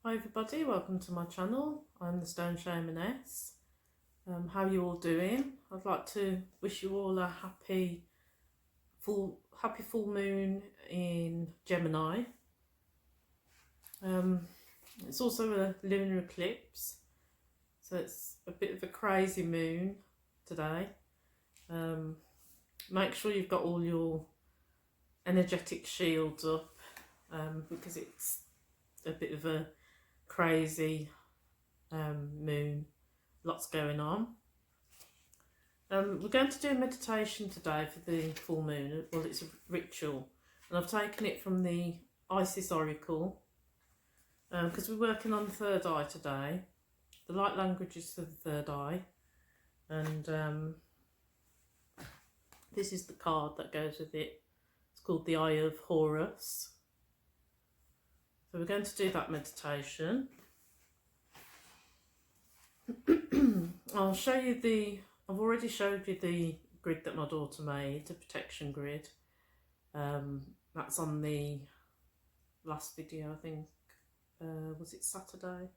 Hi everybody, welcome to my channel. I'm the Stone Shamaness. How are you all doing? I'd like to wish you all a happy full moon in Gemini. It's also a lunar eclipse, so it's a bit of a crazy moon today. Make sure you've got all your energetic shields up, because it's a bit of a crazy moon, lots going on. We're going to do a meditation today for the full moon. Well, it's a ritual, and I've taken it from the Isis Oracle, because we're working on the third eye today. The light language is for the third eye, and this is the card that goes with it. It's called the Eye of Horus. So we're going to do that meditation. I'll show you I've already showed you the grid that my daughter made, the protection grid. That's on the last video, I think. Was it Saturday?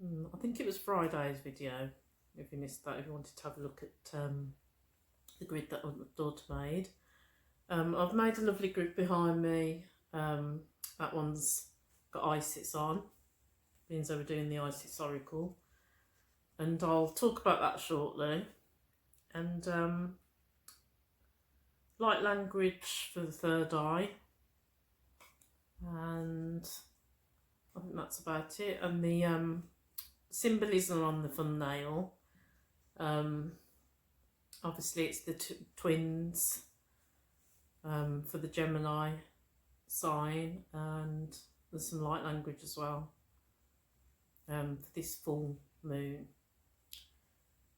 I think it was Friday's video, if you missed that, if you wanted to have a look at the grid that my daughter made. I've made a lovely grid behind me. That one's got Isis on, means they were doing the Isis Oracle, and I'll talk about that shortly. And light language for the third eye, and I think that's about it. And the symbolism on the thumbnail, obviously it's the twins for the Gemini sign, and there's some light language as well for this full moon.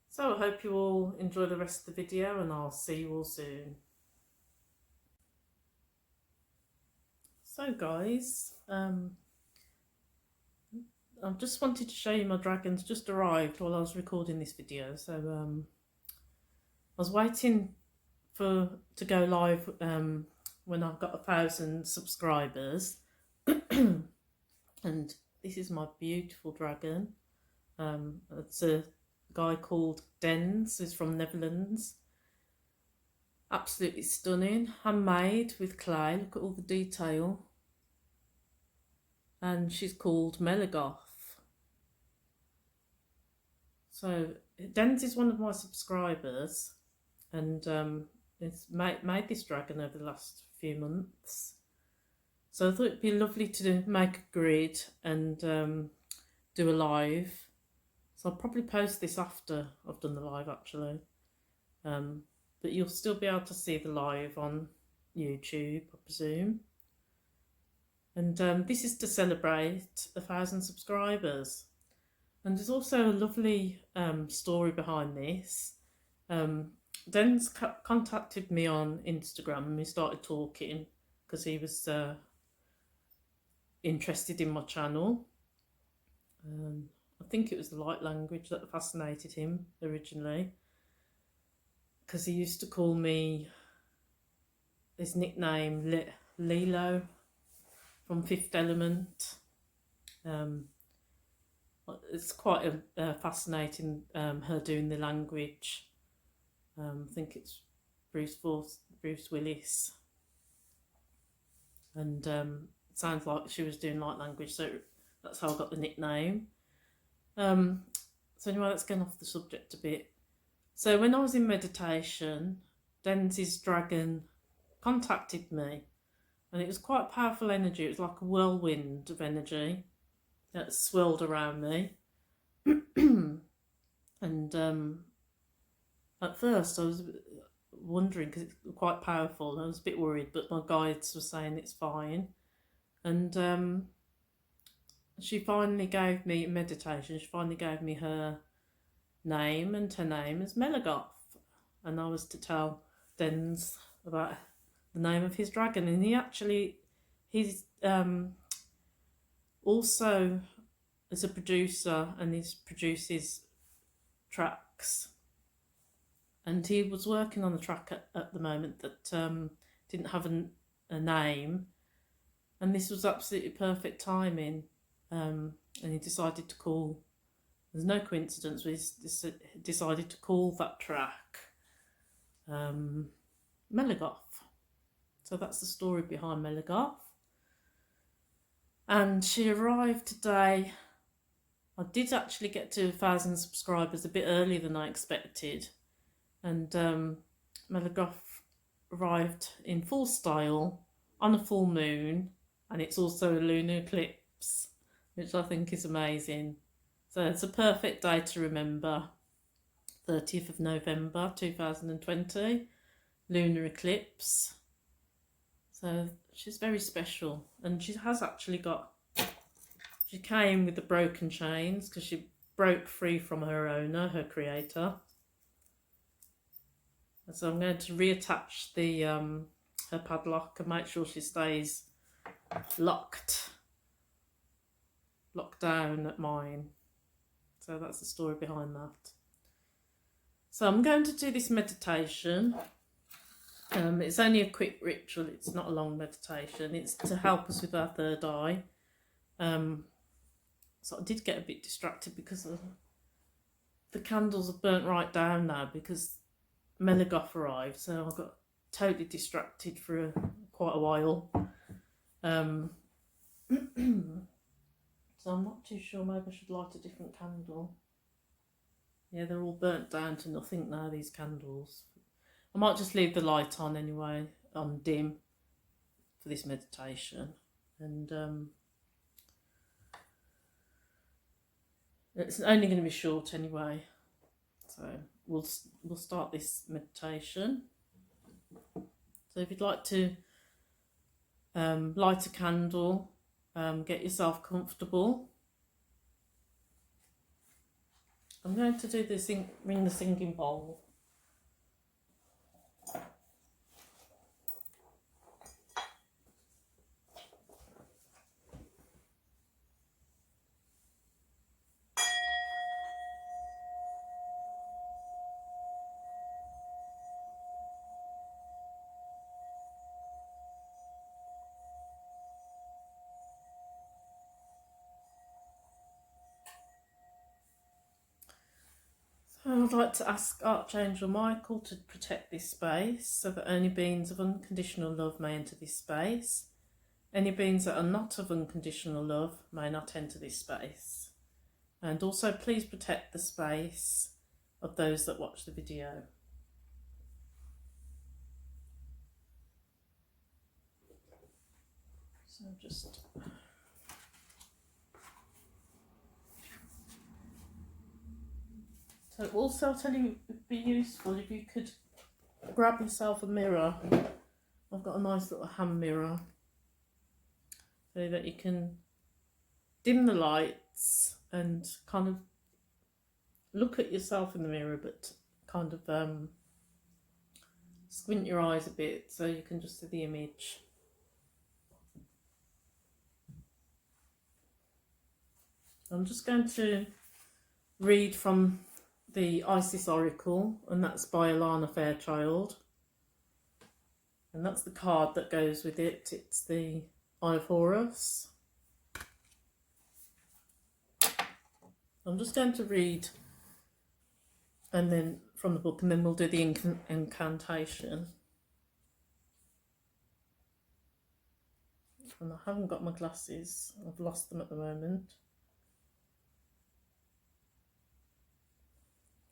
So I hope you all enjoy the rest of the video, and I'll see you all soon. So guys, I just wanted to show you my dragons just arrived while I was recording this video. So I was waiting to go live when I've got 1,000 subscribers. And this is my beautiful dragon. It's a guy called Dens, who's from Netherlands. Absolutely stunning, handmade with clay. Look at all the detail. And she's called Melagoth. So Dens is one of my subscribers, and it's made this dragon over the last few months. So I thought it'd be lovely to make a grid and do a live. So I'll probably post this after I've done the live, actually. But you'll still be able to see the live on YouTube, I presume. And this is to celebrate 1,000 subscribers. And there's also a lovely story behind this. Den's contacted me on Instagram, and we started talking because he was interested in my channel. I think it was the light language that fascinated him originally, because he used to call me his nickname Lilo from Fifth Element. It's quite fascinating, her doing the language. I think it's Bruce Willis, and it sounds like she was doing light language, so that's how I got the nickname. So anyway, let's get off the subject a bit. So when I was in meditation, Denzi's dragon contacted me, and it was quite powerful energy. It was like a whirlwind of energy that swirled around me. And at first I was wondering, because it's quite powerful, I was a bit worried, but my guides were saying it's fine. And she finally gave me, in meditation, she finally gave me her name, and her name is Melagoth. And I was to tell Denz about the name of his dragon, and he's also is a producer, and he produces tracks. And he was working on a track at the moment that didn't have a name, and this was absolutely perfect timing. And he decided to call, there's no coincidence, we decided to call that track Melagoth. So that's the story behind Melagoth. And she arrived today. I did actually get to 1,000 subscribers a bit earlier than I expected. And Melagoth arrived in full style on a full moon, and it's also a lunar eclipse, which I think is amazing. So it's a perfect day to remember. 30th of November 2020, lunar eclipse. So she's very special, and she has actually she came with the broken chains because she broke free from her owner, her creator. And so I'm going to reattach the her padlock and make sure she stays locked down at mine. So that's the story behind that. So I'm going to do this meditation. It's only a quick ritual, it's not a long meditation. It's to help us with our third eye. So I did get a bit distracted because the candles have burnt right down now because Melagoth arrived, so I got totally distracted for quite a while. So I'm not too sure, maybe I should light a different candle. Yeah, they're all burnt down to nothing now, these candles. I might just leave the light on anyway, on dim, for this meditation. And it's only going to be short anyway. So we'll start this meditation. So if you'd like to light a candle, get yourself comfortable. I'm going to do ring the singing bowl. I would like to ask Archangel Michael to protect this space so that only beings of unconditional love may enter this space. Any beings that are not of unconditional love may not enter this space. And also please protect the space of those that watch the video. So just... So also I'll tell you, it would be useful if you could grab yourself a mirror. I've got a nice little hand mirror so that you can dim the lights and kind of look at yourself in the mirror, but kind of squint your eyes a bit so you can just see the image. I'm just going to read from the Isis Oracle, and that's by Alana Fairchild, and that's the card that goes with it. It's the Eye of Horus. I'm just going to read and then from the book, and then we'll do the incantation. And I haven't got my glasses. I've lost them at the moment.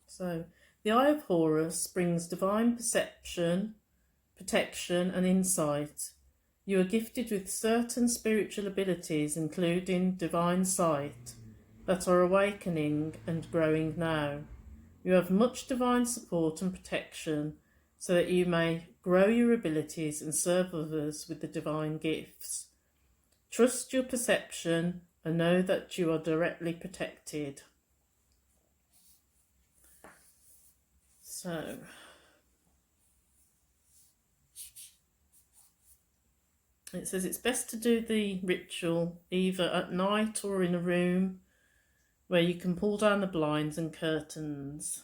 So, the Eye of Horus brings divine perception, protection, and insight. You are gifted with certain spiritual abilities, including divine sight, that are awakening and growing now. You have much divine support and protection, so that you may grow your abilities and serve others with the divine gifts. Trust your perception and know that you are directly protected. So, it says it's best to do the ritual either at night or in a room where you can pull down the blinds and curtains.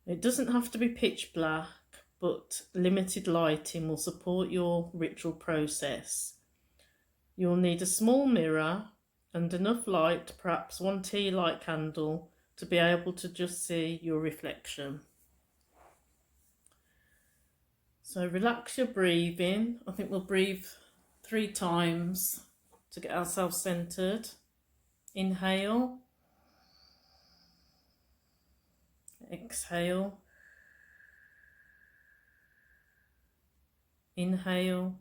It doesn't have to be pitch black, but limited lighting will support your ritual process. You'll need a small mirror and enough light, perhaps one tea light candle, to be able to just see your reflection. So relax your breathing. I think we'll breathe 3 times to get ourselves centered. Inhale. Exhale. Inhale.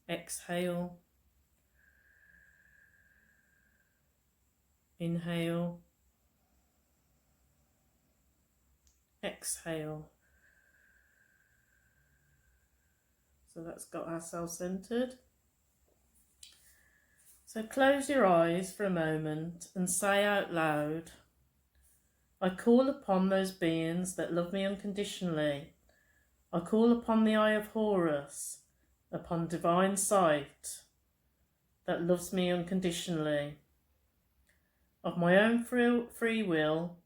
Exhale. Inhale. Exhale. So that's got ourselves centered. So close your eyes for a moment and say out loud, I call upon those beings that love me unconditionally. I call upon the Eye of Horus, upon divine sight that loves me unconditionally. Of my own free will,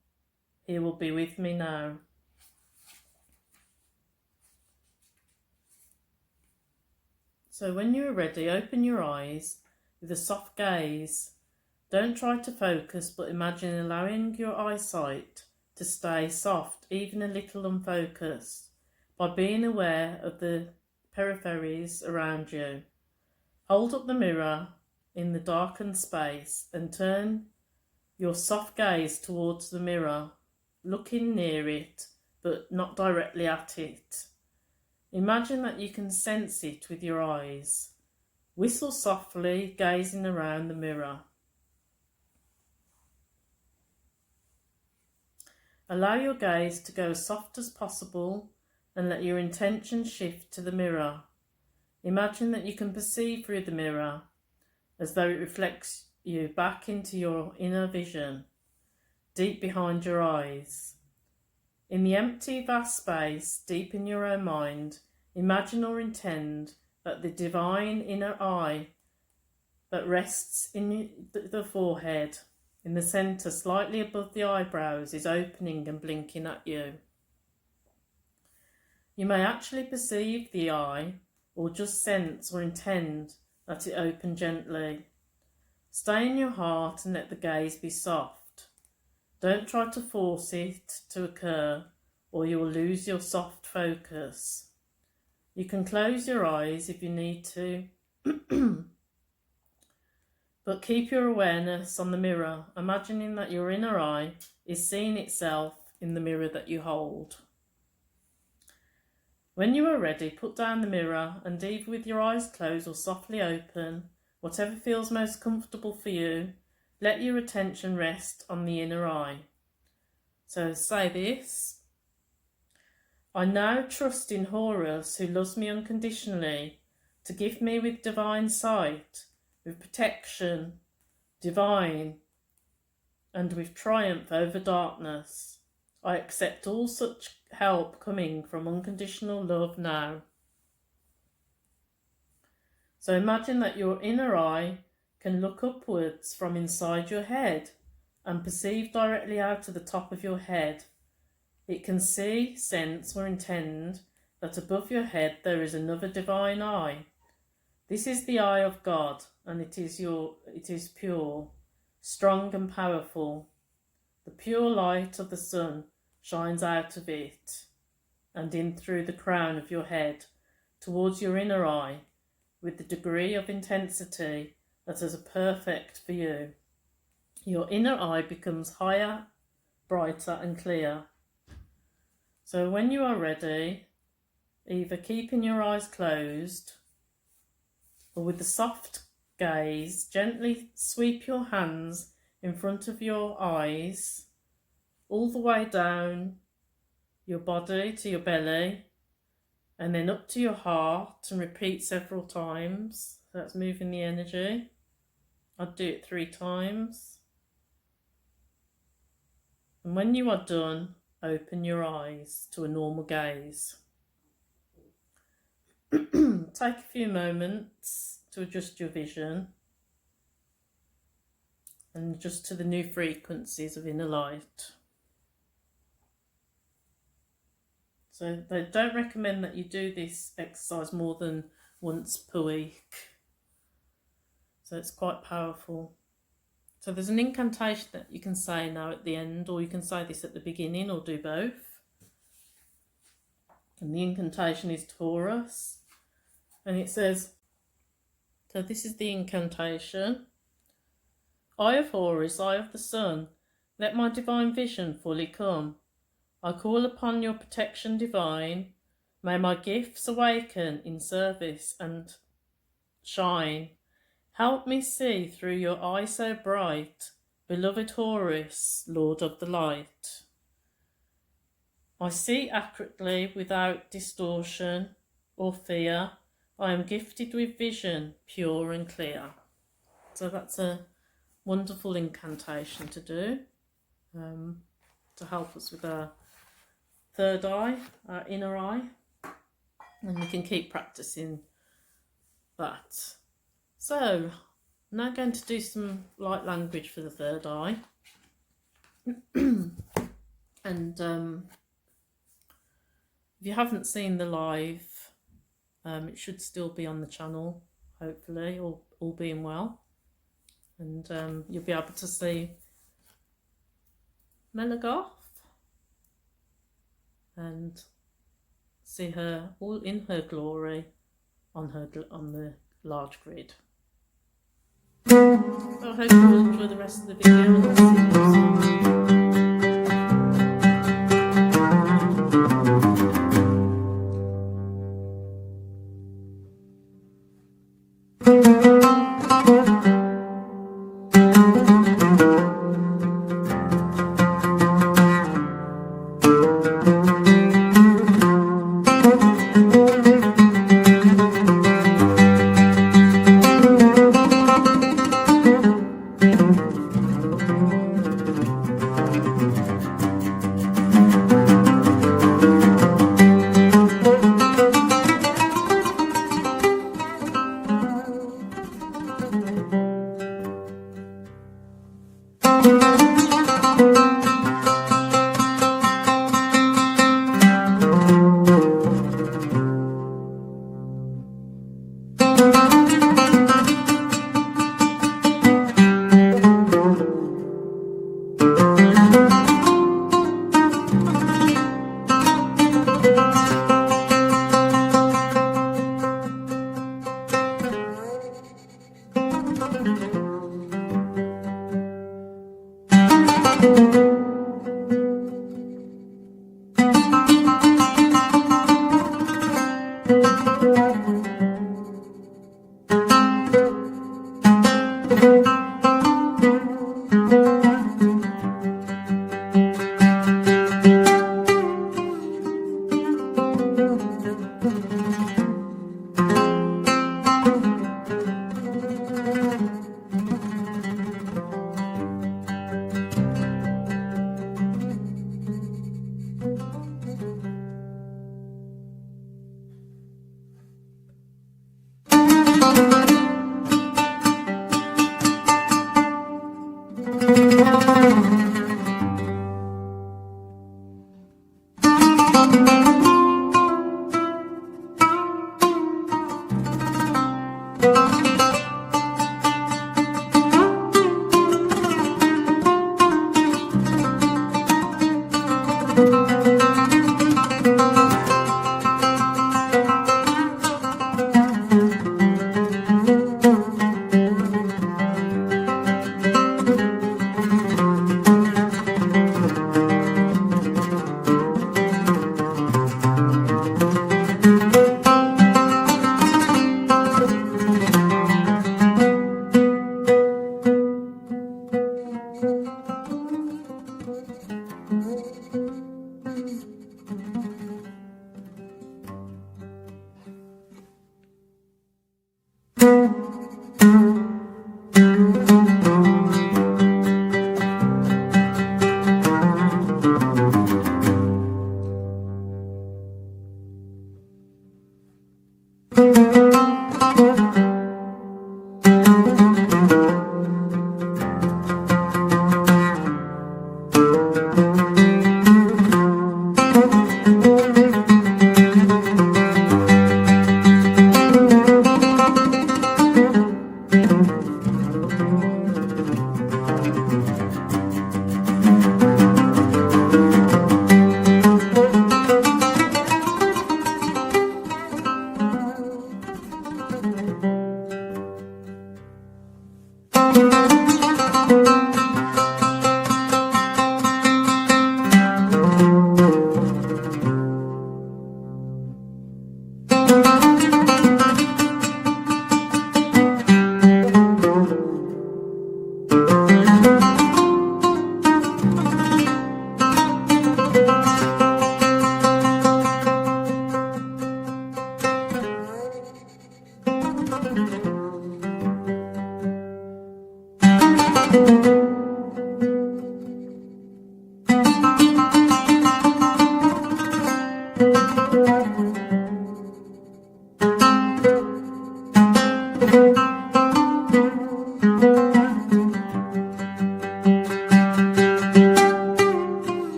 he will be with me now. So when you're ready, open your eyes with a soft gaze. Don't try to focus, but imagine allowing your eyesight to stay soft, even a little unfocused, by being aware of the peripheries around you. Hold up the mirror in the darkened space and turn your soft gaze towards the mirror, looking near it, but not directly at it. Imagine that you can sense it with your eyes. Whistle softly, gazing around the mirror. Allow your gaze to go as soft as possible and let your intention shift to the mirror. Imagine that you can perceive through the mirror as though it reflects you back into your inner vision, deep behind your eyes. In the empty, vast space, deep in your own mind, imagine or intend that the divine inner eye that rests in the forehead, in the centre, slightly above the eyebrows, is opening and blinking at you. You may actually perceive the eye, or just sense or intend that it open gently. Stay in your heart and let the gaze be soft. Don't try to force it to occur, or you will lose your soft focus. You can close your eyes if you need to, but keep your awareness on the mirror, imagining that your inner eye is seeing itself in the mirror that you hold. When you are ready, put down the mirror and either with your eyes closed or softly open, whatever feels most comfortable for you, let your attention rest on the inner eye. So say this. I now trust in Horus, who loves me unconditionally, to give me with divine sight, with protection, divine, and with triumph over darkness. I accept all such help coming from unconditional love now. So imagine that your inner eye can look upwards from inside your head and perceive directly out of the top of your head. It can see, sense, or intend that above your head there is another divine eye. This is the eye of God, and it is pure, strong and powerful. The pure light of the sun shines out of it and in through the crown of your head towards your inner eye with the degree of intensity that is perfect for you. Your inner eye becomes higher, brighter and clear. So when you are ready, either keeping your eyes closed or with a soft gaze, gently sweep your hands in front of your eyes all the way down your body to your belly and then up to your heart, and repeat several times. That's moving the energy. I'd do it 3 times. And when you are done, open your eyes to a normal gaze. Take a few moments to adjust your vision and adjust to the new frequencies of inner light. So they don't recommend that you do this exercise more than once per week. So it's quite powerful. So there's an incantation that you can say now at the end, or you can say this at the beginning, or do both. And the incantation is Taurus. And it says, so this is the incantation. Eye of Horus, eye of the sun, let my divine vision fully come. I call upon your protection divine. May my gifts awaken in service and shine. Help me see through your eye so bright, beloved Horus, Lord of the light. I see accurately without distortion or fear. I am gifted with vision, pure and clear. So that's a wonderful incantation to do, to help us with our third eye, our inner eye, and we can keep practicing that. So, I'm now going to do some light language for the third eye. And if you haven't seen the live, it should still be on the channel, hopefully, all being well. And you'll be able to see Melagoth and see her all in her glory on the large grid. So I hope you will enjoy the rest of the video, and I'll see you next time.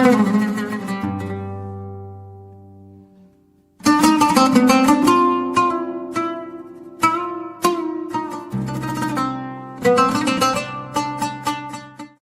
Bye.